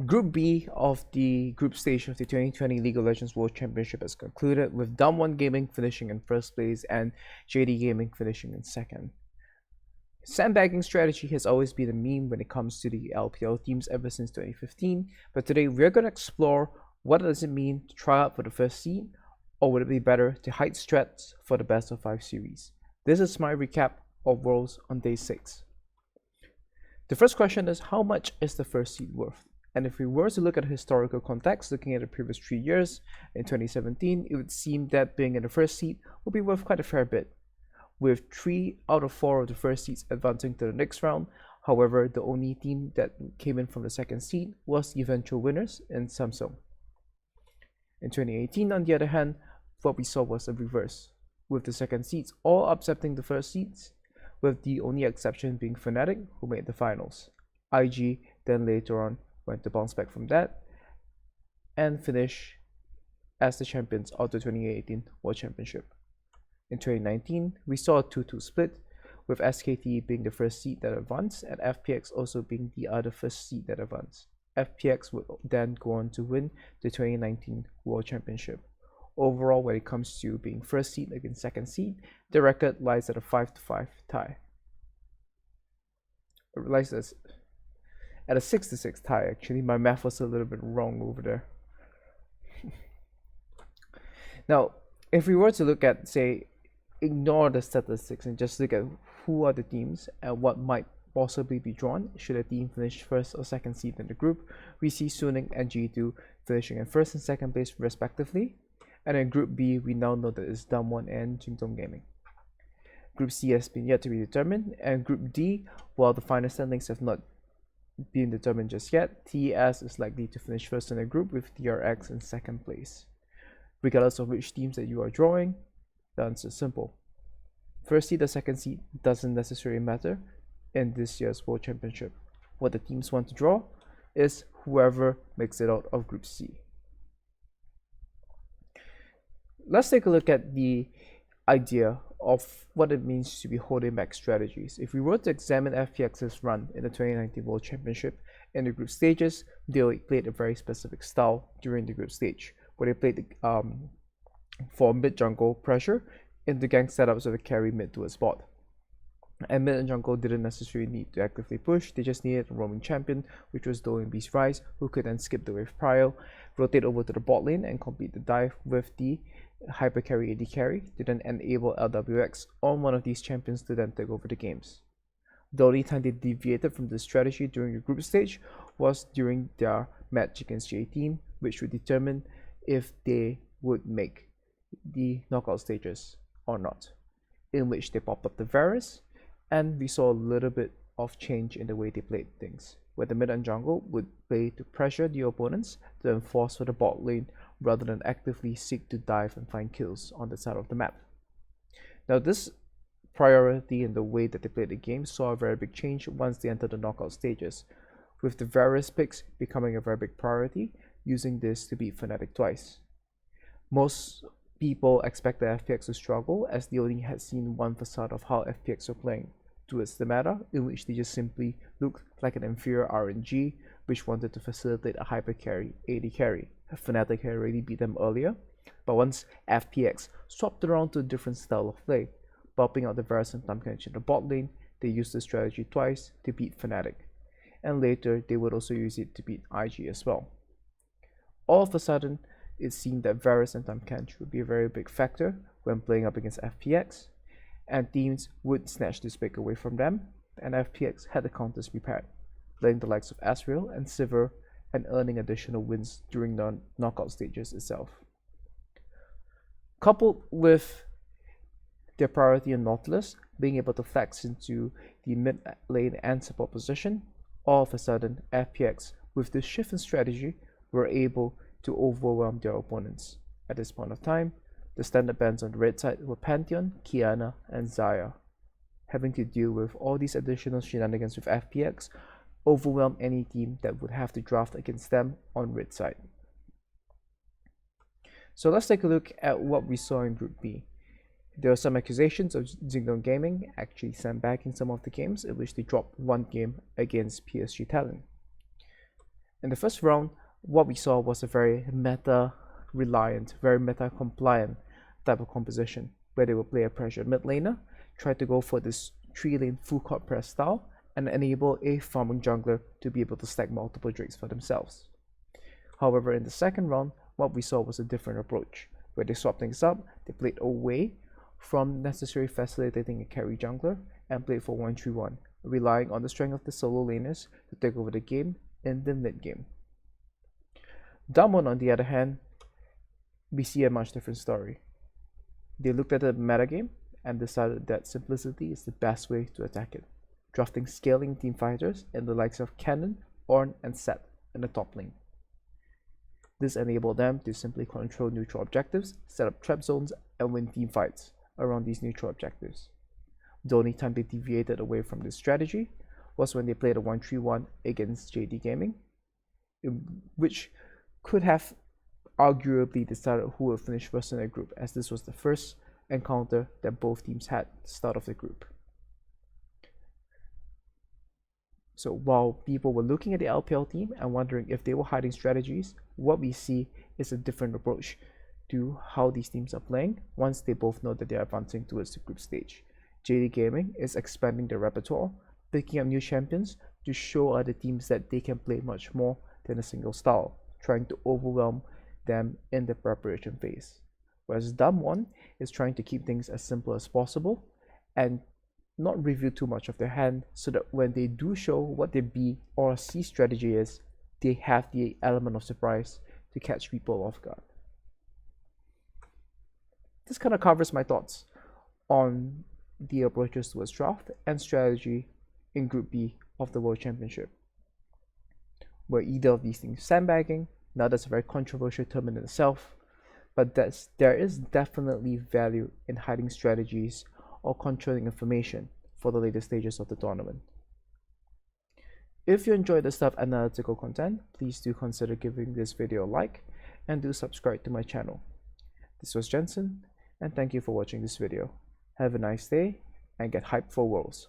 Group B of the group stage of the 2020 League of Legends World Championship has concluded, with Dam1 Gaming finishing in first place and JD Gaming finishing in second. Sandbagging strategy has always been a meme when it comes to the LPL teams ever since 2015, but today we're going to explore what does it mean to try out for the first seed, or would it be better to hide strats for the best of 5 series. This is my recap of Worlds on day 6. The first question is, how much is the first seed worth? And if we were to look at historical context, looking at the previous 3 years, in 2017, it would seem that being in the first seed would be worth quite a fair bit, with 3 out of 4 of the first seeds advancing to the next round. However, the only team that came in from the second seed was the eventual winners in Samsung. In 2018, on the other hand, what we saw was the reverse, with the second seeds all upsetting the first seeds, with the only exception being Fnatic, who made the finals. IG then later on went to bounce back from that and finish as the champions of the 2018 World Championship. In 2019, we saw a 2-2 split, with SKT being the first seed that advanced and FPX also being the other first seed that advanced. FPX would then go on to win the 2019 World Championship. Overall, when it comes to being first seed against second seed, the record lies at a 5-5 tie. It lies at a 6-6 tie, actually. My math was a little bit wrong over there. Now, if we were to look at, say, ignore the statistics and just look at who are the teams and what might possibly be drawn should a team finish first or second seed in the group, we see Suning and G2 finishing in first and second place respectively. And in Group B, we now know that it's Dam1 and Jingdong Gaming. Group C has been yet to be determined, and Group D, while the final standings have not been determined just yet, TES is likely to finish first in the group with DRX in second place. Regardless of which teams that you are drawing, the answer is simple. First seed or second seed doesn't necessarily matter in this year's World Championship. What the teams want to draw is whoever makes it out of Group C. Let's take a look at the idea of what it means to be holding back strategies. If we were to examine FPX's run in the 2019 World Championship in the group stages, they played a very specific style during the group stage, where they played for mid jungle pressure into gank setups with a carry mid to a spot. And mid and jungle didn't necessarily need to actively push, they just needed a roaming champion, which was Beast Rise, who could then skip the wave prio, rotate over to the bot lane and complete the dive with the hyper carry AD carry to then enable LWX on one of these champions to then take over the games. The only time they deviated from this strategy during the group stage was during their match against J team, which would determine if they would make the knockout stages or not, in which they popped up the Varus, and we saw a little bit of change in the way they played things, where the mid and jungle would play to pressure the opponents to enforce for the bot lane rather than actively seek to dive and find kills on the side of the map. Now, this priority in the way that they played the game saw a very big change once they entered the knockout stages, with the Varus picks becoming a very big priority, using this to beat Fnatic twice. Most people expect the FPX to struggle, as they only had seen one facade of how FPX were playing towards the meta, in which they just simply looked like an inferior RNG which wanted to facilitate a hyper carry AD carry. Fnatic had already beat them earlier, but once FPX swapped around to a different style of play, popping out the Varus and Tahm in the bot lane, they used the strategy twice to beat Fnatic, and later they would also use it to beat IG as well. All of a sudden, it seemed that Varus and Tahm would be a very big factor when playing up against FPX, and teams would snatch this pick away from them, and FPX had the counters prepared, playing the likes of Asriel and Sivir and earning additional wins during the knockout stages itself. Coupled with their priority in Nautilus being able to flex into the mid lane and support position, all of a sudden FPX, with this shift in strategy, were able to overwhelm their opponents. At this point of time, the standard bans on the red side were Pantheon, Kiana, and Xayah. Having to deal with all these additional shenanigans with FPX overwhelmed any team that would have to draft against them on red side. So let's take a look at what we saw in Group B. There were some accusations of Jingdong Gaming actually sandbagging some of the games, in which they dropped one game against PSG Talent. In the first round, what we saw was a very meta-reliant, very meta-compliant type of composition, where they will play a pressured mid laner, try to go for this 3-lane full court press style, and enable a farming jungler to be able to stack multiple drakes for themselves. However, in the second round, what we saw was a different approach, where they swapped things up, they played away from necessarily facilitating a carry jungler, and played for 1-3-1, relying on the strength of the solo laners to take over the game in the mid game. Damwon, on the other hand, we see a much different story. They looked at the metagame and decided that simplicity is the best way to attack it, drafting scaling team fighters in the likes of Cannon, Ornn, and Sett in the top lane. This enabled them to simply control neutral objectives, set up trap zones, and win team fights around these neutral objectives. The only time they deviated away from this strategy was when they played a 1-3-1 against JD Gaming, which could have arguably decided who would finish first in their group, as this was the first encounter that both teams had at the start of the group. So while people were looking at the LPL team and wondering if they were hiding strategies, what we see is a different approach to how these teams are playing once they both know that they are advancing towards the group stage. JD Gaming is expanding their repertoire, picking up new champions to show other teams that they can play much more than a single style, trying to overwhelm them in the preparation phase. Whereas Damwon is trying to keep things as simple as possible and not reveal too much of their hand, so that when they do show what their B or C strategy is, they have the element of surprise to catch people off guard. This kind of covers my thoughts on the approaches towards draft and strategy in Group B of the World Championship. Were either of these things sandbagging? Now that's a very controversial term in itself, but there is definitely value in hiding strategies or controlling information for the later stages of the tournament. If you enjoyed this type of analytical content, please do consider giving this video a like and do subscribe to my channel. This was Jensen, and thank you for watching this video. Have a nice day and get hyped for Worlds.